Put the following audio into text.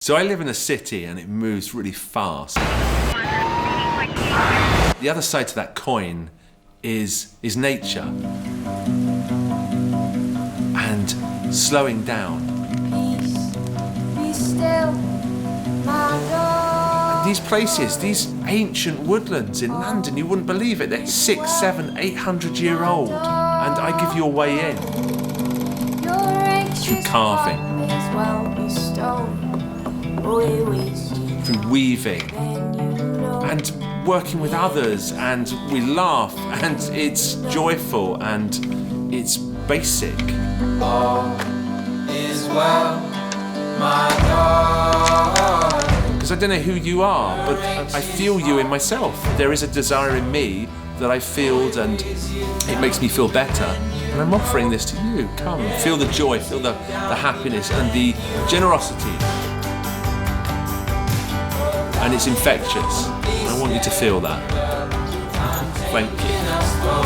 So I live in a city and it moves really fast. The other side to that coin is nature and slowing down. Peace, be still, my God. These places, these ancient woodlands in London, you wouldn't believe it. They're 600, 700, 800 year old, and I give you a way in through carving, through weaving, and working with others, and we laugh, and it's joyful, and it's basic. All is well, my God. Because I don't know who you are, but I feel you in myself. There is a desire in me that I feel, and it makes me feel better. And I'm offering this to you. Come, feel the joy, feel the happiness and the generosity. And it's infectious. I want you to feel that. Thank you.